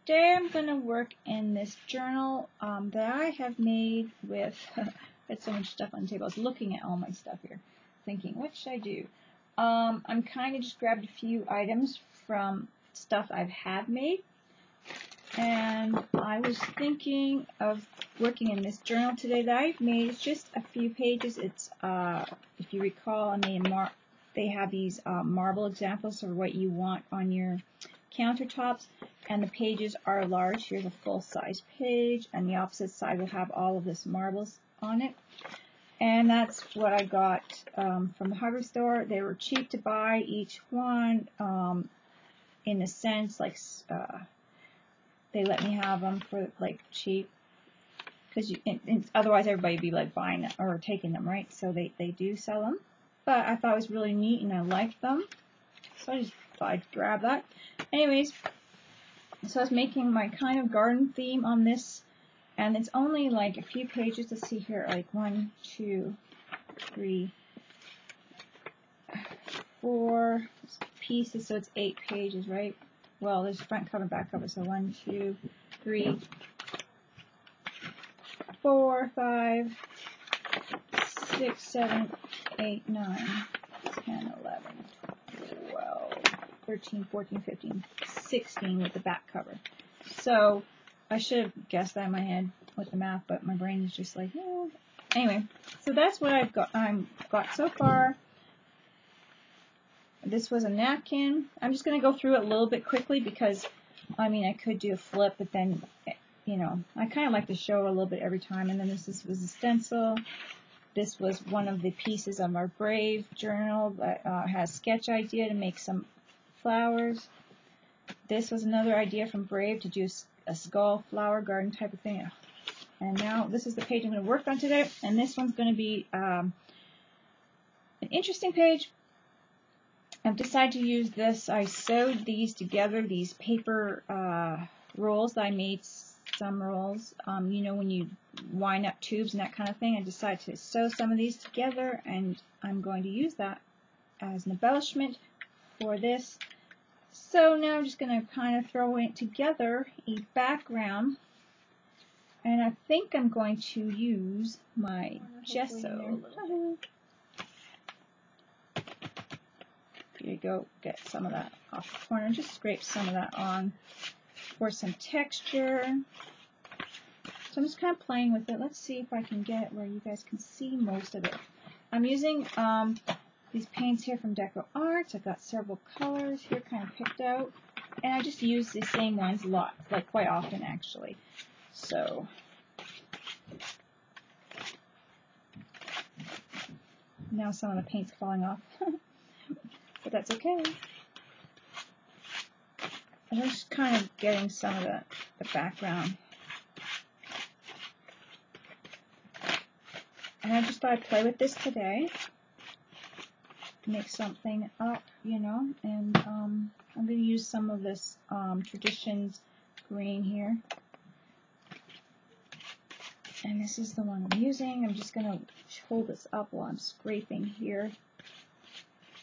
today I'm going to work in this journal that I have made with, I had so much stuff on the table. I was looking at all my stuff here, thinking, what should I do? I'm kind of just grabbed a few items from stuff I have made, and I was thinking of working in this journal today that I've made. It's just a few pages. It's, if you recall, they have these marble examples of what you want on your countertops, and the pages are large. Here's a full-size page, and the opposite side will have all of this marbles on it. And that's what I got from the hardware store. They were cheap to buy, each one, in a sense, like they let me have them for like cheap, because otherwise everybody would be like buying them or taking them, right? So they do sell them. But I thought it was really neat and I liked them, so I just thought I'd grab that. Anyways, so I was making my kind of garden theme on this, and it's only like a few pages. Let's see here, like 1, 2, 3, 4 pieces, so it's 8 pages, right? Well, there's front cover, back cover, so 1, 2, 3, 4, 5, 6, 7, 8, 9, 10, 11, 12, 13, 14, 15, 16 with the back cover. So I should have guessed that in my head with the math, but my brain is just like, oh. Anyway, so that's what I've got so far. This was a napkin. I'm just going to go through it a little bit quickly because, I mean, I could do a flip, but then, you know, I kind of like to show a little bit every time. And then this was a stencil. This was one of the pieces of our Brave journal that has a sketch idea to make some flowers. This was another idea from Brave to do a skull flower garden type of thing. And now this is the page I'm going to work on today. And this one's going to be an interesting page. I've decided to use this. I sewed these together, these paper rolls that I made. Some rolls, you know, when you wind up tubes and that kind of thing. I decided to sew some of these together, and I'm going to use that as an embellishment for this. So now I'm just going to kind of throw it together, a background, and I think I'm going to use my gesso. Here you go, get some of that off the corner, just scrape some of that on for some texture. So I'm just kind of playing with it. Let's see if I can get it where you guys can see most of it. I'm using these paints here from DecoArts. I've got several colors here kind of picked out. And I just use the same ones a lot, like quite often actually. So now some of the paint's falling off. But that's okay. I'm just kind of getting some of the background. And I just thought I'd play with this today. Make something up, you know. And I'm going to use some of this Traditions green here. And this is the one I'm using. I'm just going to hold this up while I'm scraping here.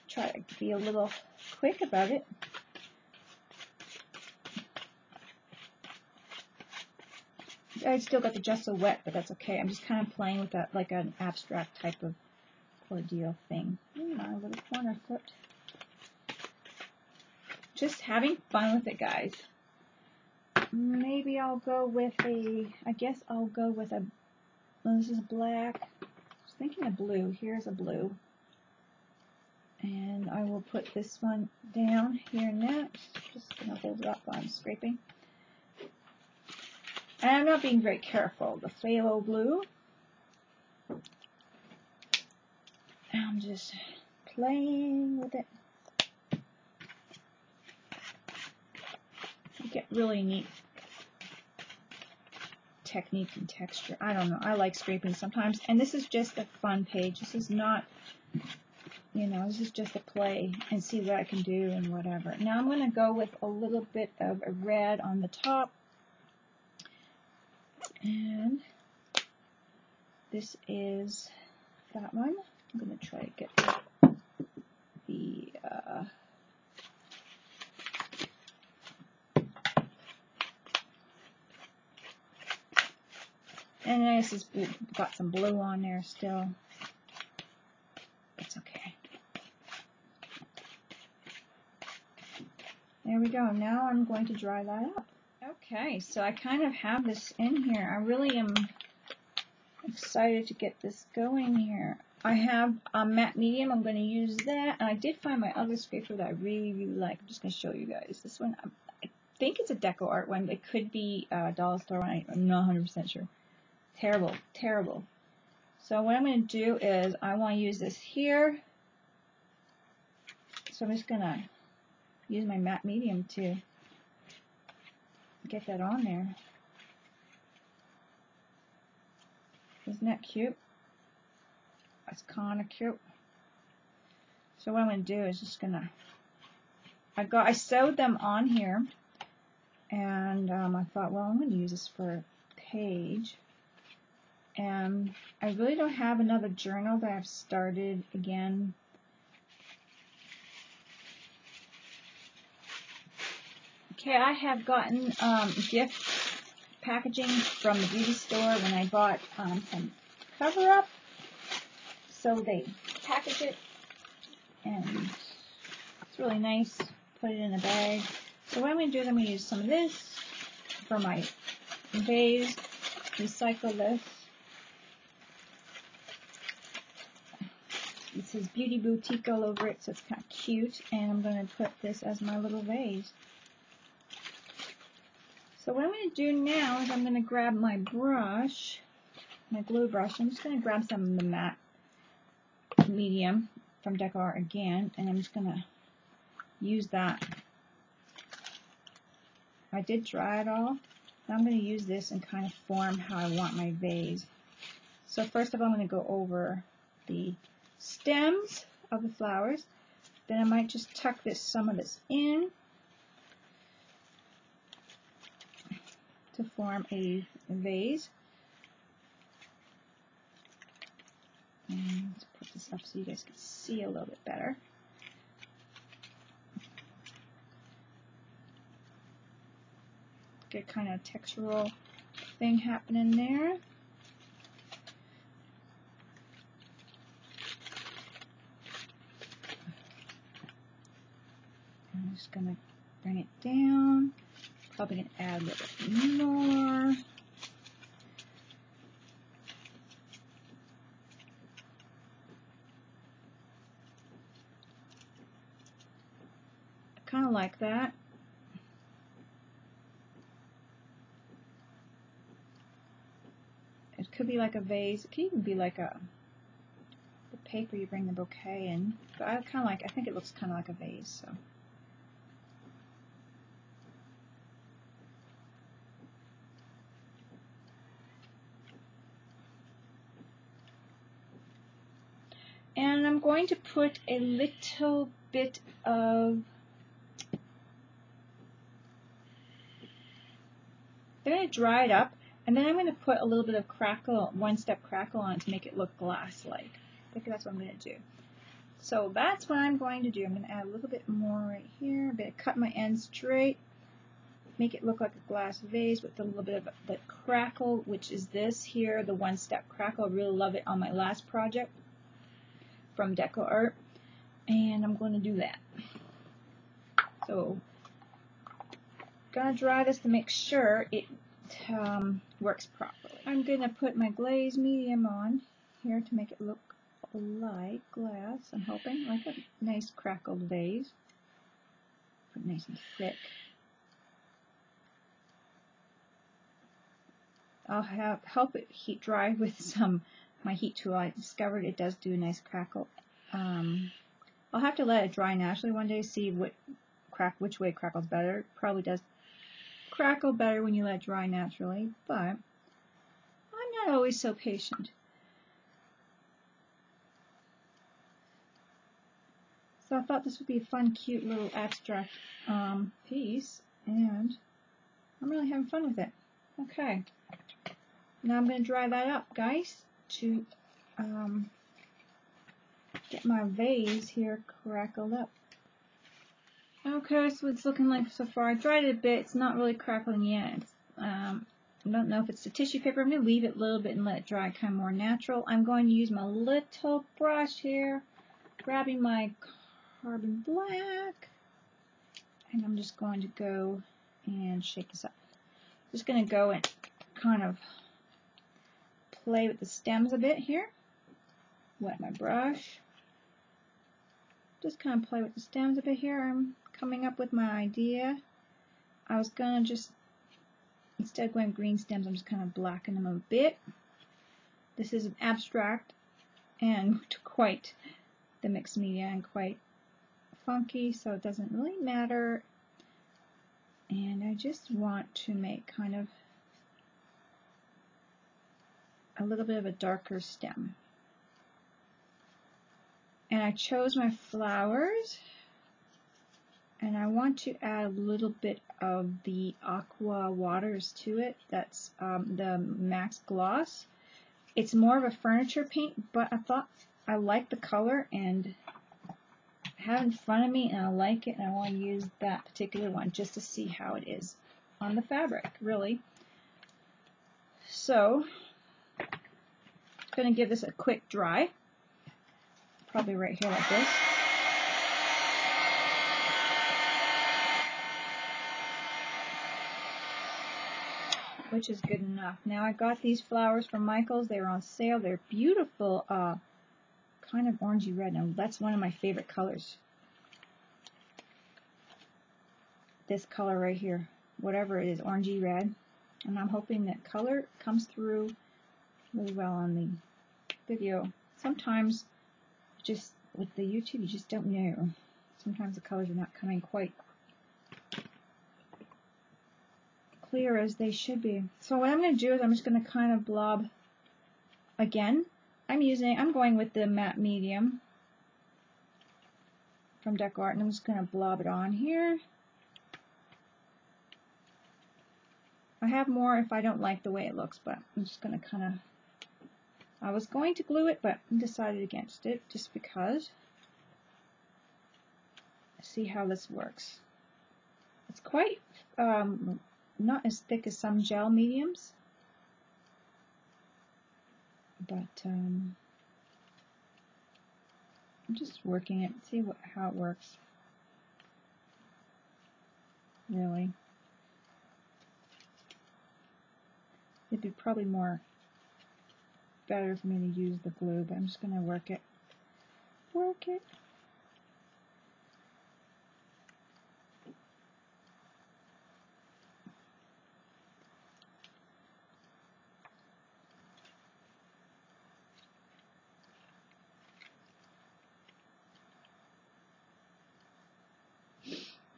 Try to be a little quick about it. I still got the gesso wet, but that's okay. I'm just kind of playing with that like an abstract type of ordeal thing. My little corner flipped. Just having fun with it, guys. Maybe I'll go with I guess I'll go with well, this is black. I was thinking of blue. Here's a blue. And I will put this one down here next. Just going to hold it up while I'm scraping. And I'm not being very careful. The phthalo blue. I'm just playing with it. You get really neat technique and texture. I don't know. I like scraping sometimes. And this is just a fun page. This is not, you know, this is just a play and see what I can do and whatever. Now I'm going to go with a little bit of a red on the top. And this is that one. I'm going to try to get the And this is got some blue on there still. It's okay. There we go. Now I'm going to dry that up. Okay, so I kind of have this in here. I really am excited to get this going here. I have a matte medium. I'm going to use that. And I did find my other scraper that I really, really like. I'm just going to show you guys. This one, I think it's a DecoArt one, but it could be a dollar store one. I'm not 100% sure. Terrible, terrible. So what I'm going to do is I want to use this here. So I'm just going to use my matte medium to get that on there. Isn't that cute? That's kind of cute. So what I'm going to do is just going to, I sewed them on here, and I thought, well, I'm going to use this for a page. And I really don't have another journal that I've started again. Okay, I have gotten gift packaging from the beauty store when I bought some cover up. So they package it, and it's really nice. Put it in a bag. So what I'm going to do is I'm going to use some of this for my vase. Recycle this. It says Beauty Boutique all over it, so it's kind of cute. And I'm going to put this as my little vase. So what I'm going to do now is I'm going to grab my brush, my glue brush. I'm just going to grab some of the matte medium from DecoArt again, and I'm just going to use that. I did dry it all. Now I'm going to use this and kind of form how I want my vase. So first of all, I'm going to go over the stems of the flowers. Then I might just tuck some of this in to form a vase. And let's put this up so you guys can see a little bit better. Get kind of textural thing happening there. I'm just going to bring it down. Probably going to add a little bit more. I kind of like that. It could be like a vase. It could even be like the paper you bring the bouquet in. But I think it looks kind of like a vase. So. And I'm going to put a little bit of, I'm going to dry it up, and then I'm going to put a little bit of crackle, one-step crackle on it to make it look glass-like. I think that's what I'm going to do. So that's what I'm going to do. I'm going to add a little bit more right here. I'm going to cut my ends straight, make it look like a glass vase with a little bit of the crackle, which is this here, the one-step crackle. I really love it on my last project from DecoArt, and I'm going to do that. So, gonna dry this to make sure it works properly. I'm gonna put my glaze medium on here to make it look like glass. I'm hoping like a nice crackled vase. Put it nice and thick. I'll help it heat dry with my heat tool. I discovered it does do a nice crackle. I'll have to let it dry naturally one day, see which way it crackles better. It probably does crackle better when you let it dry naturally, but I'm not always so patient. So I thought this would be a fun, cute little abstract piece, and I'm really having fun with it. Okay. Now I'm going to dry that up, guys, to get my vase here crackled up. Okay, so it's looking like so far. I dried it a bit. It's not really crackling yet. I don't know if it's the tissue paper. I'm going to leave it a little bit and let it dry kind of more natural. I'm going to use my little brush here, grabbing my carbon black, and I'm just going to go and shake this up. Just going to go and kind of play with the stems a bit here. Wet my brush. Just kind of play with the stems a bit here. I'm coming up with my idea. I was going to just, instead of going green stems, I'm just kind of blacken them a bit. This is an abstract and quite the mixed media and quite funky, so it doesn't really matter. And I just want to make kind of a little bit of a darker stem. And I chose my flowers, and I want to add a little bit of the aqua waters to it. That's the Max Gloss. It's more of a furniture paint, but I thought I like the color and I have it in front of me and I like it, and I want to use that particular one just to see how it is on the fabric, really. So I'm going to give this a quick dry, probably right here like this. Which is good enough. Now I got these flowers from Michael's. They were on sale. They're beautiful, kind of orangey red. Now that's one of my favorite colors. This color right here, whatever it is, orangey red. And I'm hoping that color comes through really well on the video. Sometimes, just with the YouTube, you just don't know. Sometimes the colors are not coming quite clear as they should be. So what I'm going to do is I'm just going to kind of blob again. I'm going with the matte medium from DecoArts, and I'm just going to blob it on here. I have more if I don't like the way it looks, but I'm just going to kind of, I was going to glue it, but I decided against it just because. See how this works. It's quite not as thick as some gel mediums, but I'm just working it, see how it works. Really, it'd be probably better for me to use the glue, but I'm just going to work it.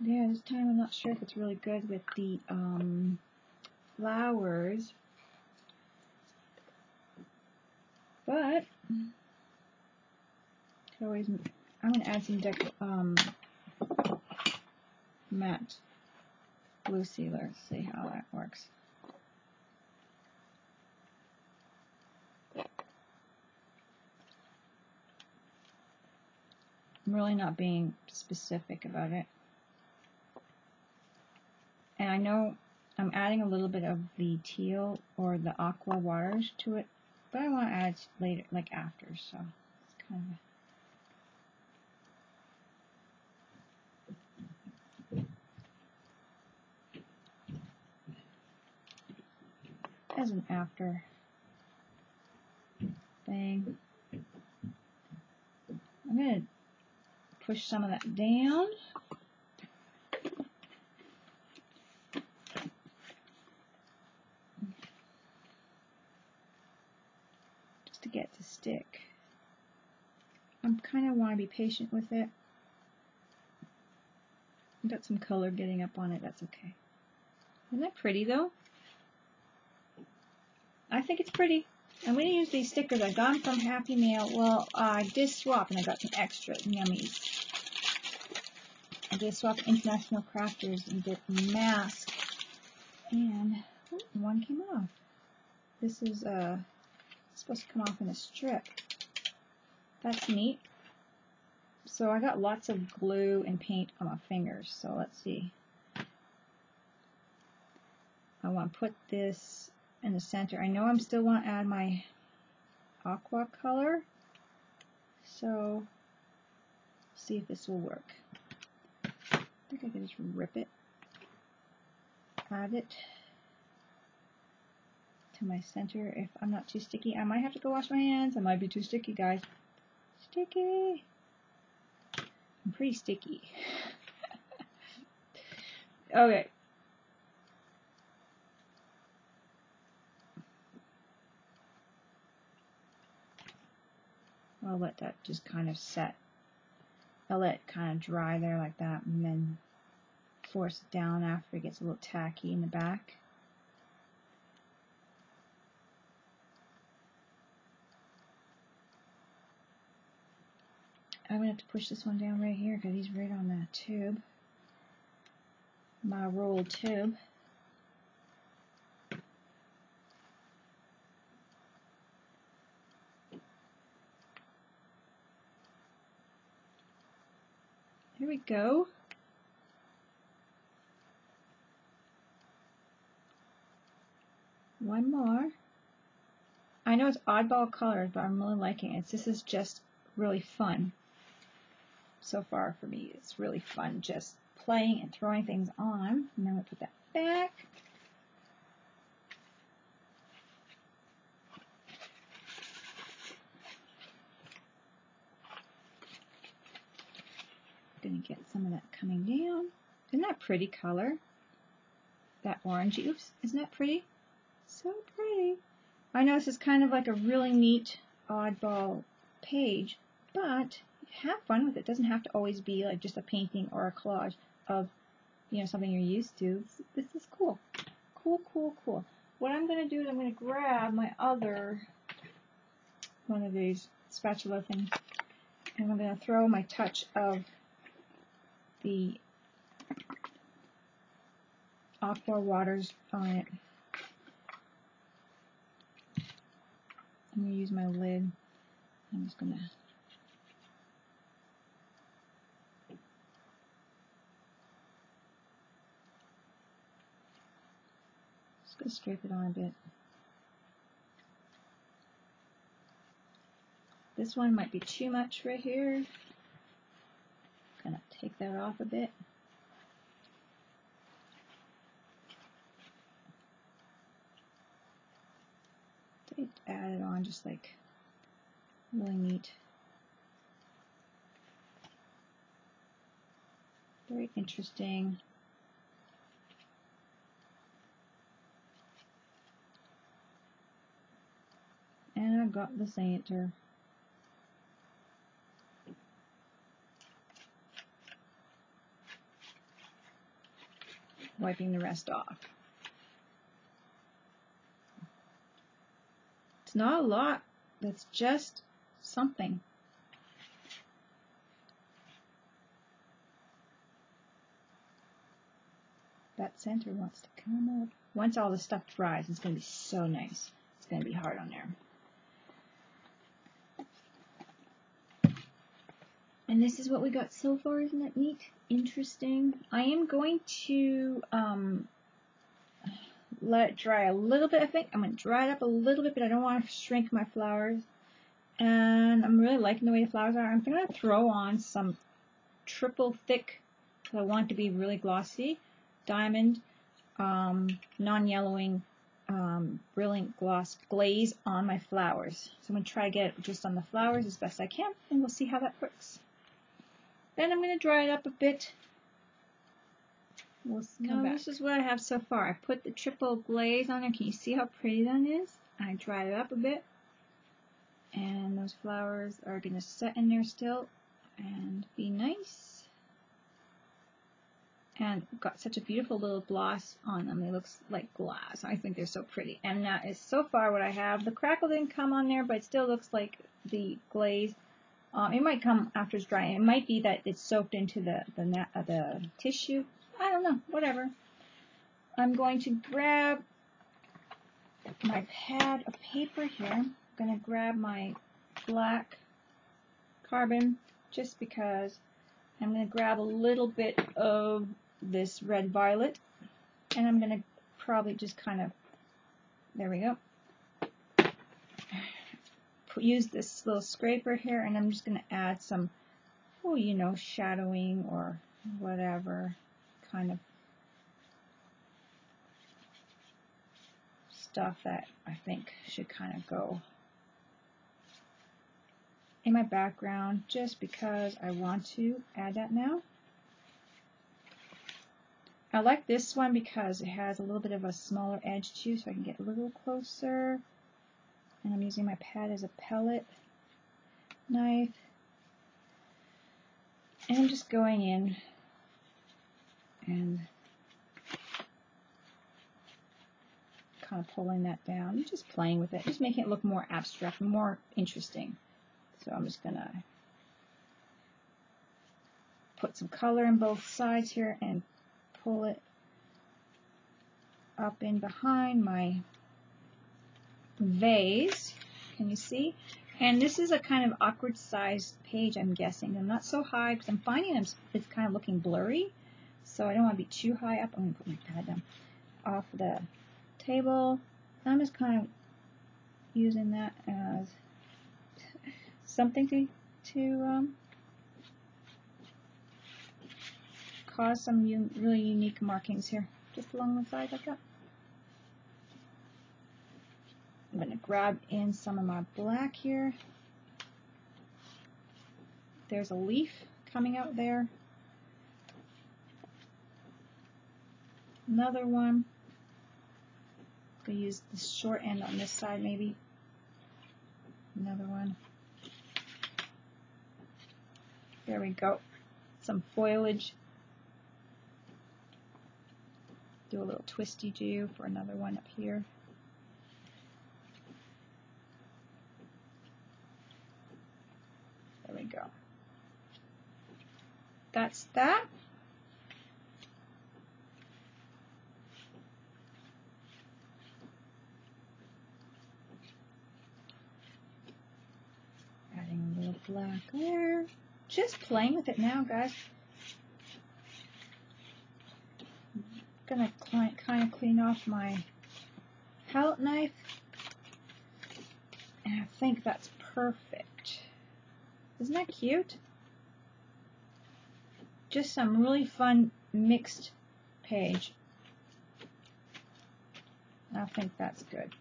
Yeah, this time I'm not sure if it's really good with the flowers, but always, I'm going to add some matte glue sealer, see how that works. I'm really not being specific about it. And I know I'm adding a little bit of the teal or the aqua waters to it, but I want to add it later, like after, so it's kind of as an after thing. I'm going to push some of that down. To get to stick. I kind of want to be patient with it. Got some color getting up on it, that's okay. Isn't that pretty though? I think it's pretty. I'm going to use these stickers. I got them from Happy Mail. Well, I did swap and I got some extra yummies. I did swap International Crafters and did a mask. And one came off. This is supposed to come off in a strip. That's neat. So I got lots of glue and paint on my fingers, so let's see. I want to put this in the center. I know I'm still want to add my aqua color, so see if this will work. I think I can just rip it, add it to my center. If I'm not too sticky, I might have to go wash my hands. I might be too sticky, guys. Sticky. I'm pretty sticky. Okay. I'll let that just kind of set. I'll let it kind of dry there like that, and then force it down after it gets a little tacky in the back. I'm going to have to push this one down right here because he's right on that tube. My rolled tube. Here we go. One more. I know it's oddball colors, but I'm really liking it. This is just really fun. So far for me, it's really fun just playing and throwing things on. And then we put that back. Gonna get some of that coming down. Isn't that pretty color? That orangey. Oops, isn't that pretty? So pretty. I know this is kind of like a really neat oddball page, but have fun with it. It doesn't have to always be like just a painting or a collage of, you know, something you're used to. This is cool. Cool, cool, cool. What I'm going to do is I'm going to grab my other one of these spatula things, and I'm going to throw my touch of the aqua waters on it. I'm going to use my lid. I'm just going to scrape it on a bit. This one might be too much right here. Gonna take that off a bit. Add it on just like really neat. Very interesting. And I've got the center. Wiping the rest off. It's not a lot, that's just something. That center wants to come up. Once all the stuff dries, it's going to be so nice. It's going to be hard on there. And this is what we got so far. Isn't that neat? Interesting. I am going to let it dry a little bit, I think. I'm going to dry it up a little bit, but I don't want to shrink my flowers. And I'm really liking the way the flowers are. I'm going to throw on some triple thick, because I want it to be really glossy, diamond, non-yellowing, brilliant gloss glaze on my flowers. So I'm going to try to get it just on the flowers as best I can, and we'll see how that works. Then I'm going to dry it up a bit. Now this is what I have so far. I put the triple glaze on there. Can you see how pretty that is? I dried it up a bit. And those flowers are going to set in there still and be nice. And got such a beautiful little gloss on them. It looks like glass. I think they're so pretty. And that is so far what I have. The crackle didn't come on there, but it still looks like the glaze. It might come after it's drying. It might be that it's soaked into the tissue. I don't know. Whatever. I'm going to grab my pad of paper here. I'm going to grab my black carbon just because. I'm going to grab a little bit of this red violet, and I'm going to probably just kind of, there we go. Use this little scraper here, and I'm just going to add some, oh, you know, shadowing or whatever kind of stuff that I think should kind of go in my background, just because I want to add that now. I like this one because it has a little bit of a smaller edge too, so I can get a little closer. And I'm using my pad as a pellet knife. And I'm just going in and kind of pulling that down, just playing with it, just making it look more abstract, more interesting. So I'm just going to put some color in both sides here and pull it up in behind my vase. Can you see? And this is a kind of awkward sized page, I'm guessing. I'm not so high because I'm finding it's kind of looking blurry. So I don't want to be too high up. I'm going to put my pad down off the table. I'm just kind of using that as something to cause some really unique markings here, just along the side like that. I'm going to grab in some of my black here. There's a leaf coming out there. Another one. I'm going to use the short end on this side maybe. Another one. There we go. Some foliage. Do a little twisty do for another one up here. There we go. That's that. Adding a little black there. Just playing with it now, guys. Gonna kind of clean off my palette knife, and I think that's perfect. Isn't that cute? Just some really fun mixed page. I think that's good.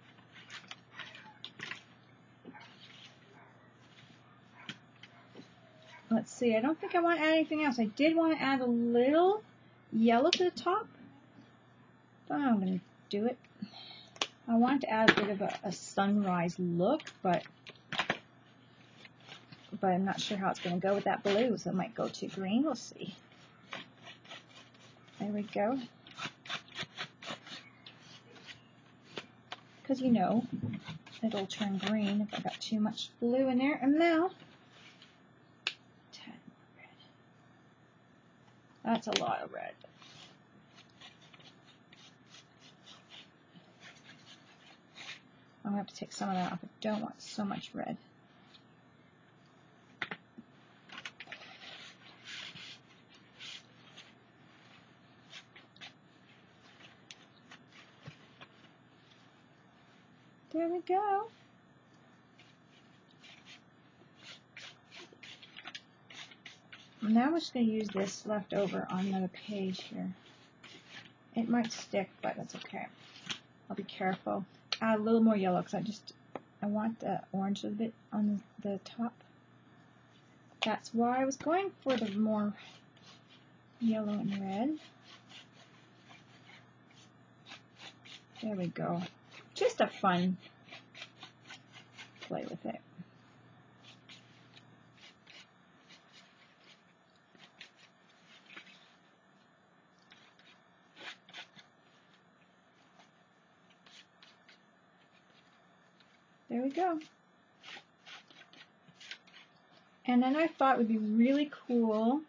Let's see, I don't think I want to add anything else. I did want to add a little yellow to the top. I'm going to do it. I want to add a bit of a sunrise look, but I'm not sure how it's going to go with that blue, so it might go too green. We'll see. There we go. Because you know, it'll turn green if I got too much blue in there. And now, that's a lot of red. I'm going to have to take some of that off. I don't want so much red. There we go. Now I'm just going to use this left over on another page here. It might stick, but that's okay. I'll be careful. Add a little more yellow because I want the orange a little bit on the top. That's why I was going for the more yellow and red. There we go. Just a fun play with it. There we go. And then I thought it would be really cool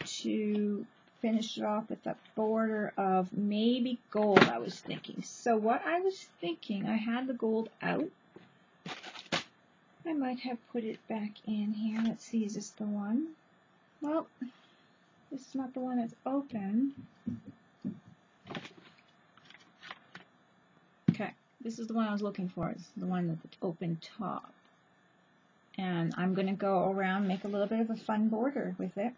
to finish it off with a border of maybe gold, I was thinking. So what I was thinking, I had the gold out. I might have put it back in here. Let's see, is this the one? Well, this is not the one that's open. This is the one I was looking for. It's the one with the open top. And I'm going to go around, make a little bit of a fun border with it.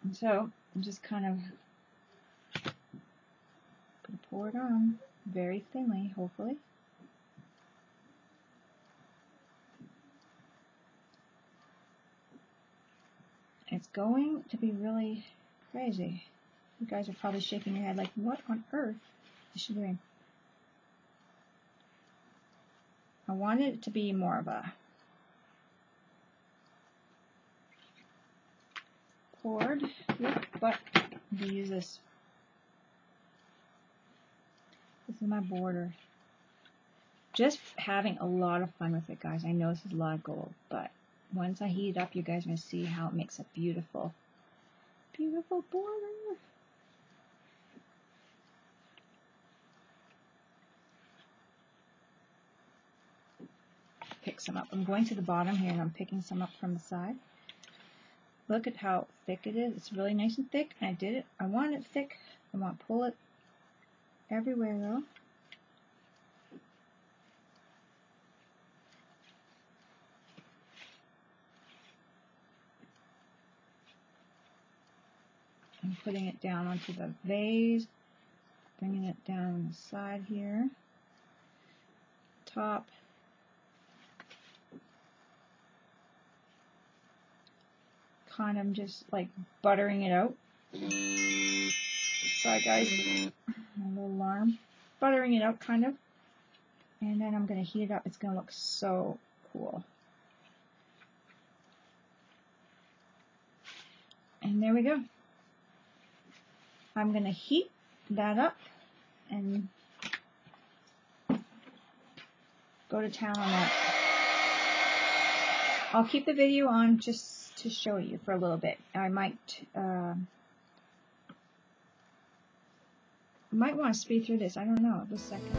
And so I'm just kind of going to pour it on very thinly, hopefully. It's going to be really crazy. You guys are probably shaking your head like, what on earth is she doing? I wanted it to be more of a poured look, but I'm going to use this. This is my border. Just having a lot of fun with it, guys. I know this is a lot of gold, but once I heat it up, you guys are going to see how it makes a beautiful, beautiful border. Pick some up. I'm going to the bottom here and I'm picking some up from the side. Look at how thick it is. It's really nice and thick. I did it. I want it thick. I want to pull it everywhere though. I'm putting it down onto the vase, bringing it down the side here, top. Kind of just like buttering it out. Sorry guys, a little alarm. Buttering it out kind of. And then I'm going to heat it up. It's going to look so cool. And there we go. I'm going to heat that up and go to town on that. I'll keep the video on just to show you for a little bit. I might want to speed through this. I don't know. Just a second.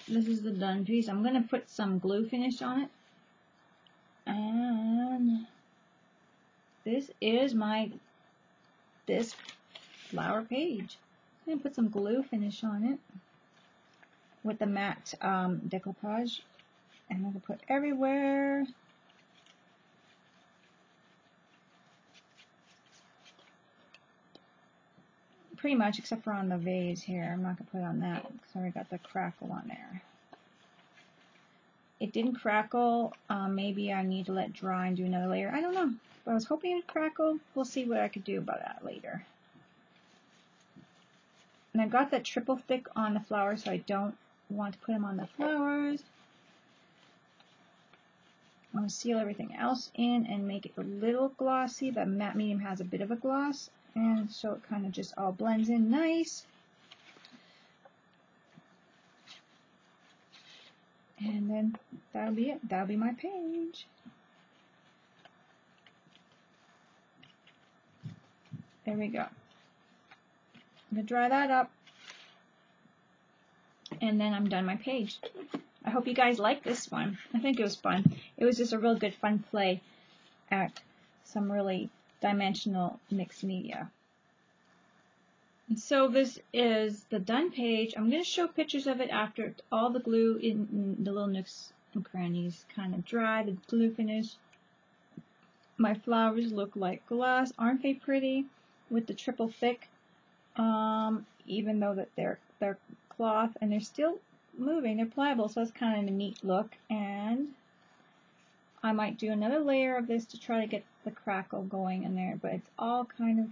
This is the done piece. I'm going to put some glue finish on it. And this is this flower page. I'm going to put some glue finish on it with the matte decoupage. And I'm going to put everywhere. Pretty much, except for on the vase here. I'm not going to put it on that because I already got the crackle on there. It didn't crackle. Maybe I need to let dry and do another layer. I don't know. But I was hoping it would crackle. We'll see what I could do about that later. And I've got that triple thick on the flowers, so I don't want to put them on the flowers. I'm going to seal everything else in and make it a little glossy. The matte medium has a bit of a gloss. And so it kind of just all blends in nice. And then that'll be it. That'll be my page. There we go. I'm going to dry that up. And then I'm done my page. I hope you guys like this one. I think it was fun. It was just a real good fun play at some really dimensional mixed media. And so this is the done page. I'm going to show pictures of it after all the glue in the little nooks and crannies kind of dry, the glue finish. My flowers look like glass. Aren't they pretty? With the triple thick, even though that they're cloth and they're still moving, they're pliable, so that's kind of a neat look. And I might do another layer of this to try to get the crackle going in there, but it's all kind of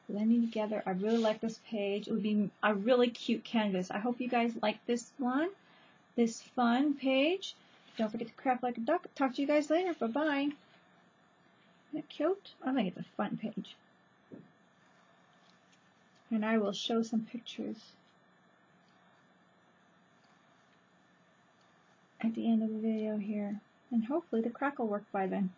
blending together. I really like this page. It would be a really cute canvas. I hope you guys like this one, this fun page. Don't forget to craft like a duck. Talk to you guys later. Bye-bye. Isn't it cute? I think it's a fun page. And I will show some pictures at the end of the video here. And hopefully the crackle will work by then.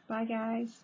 Bye guys.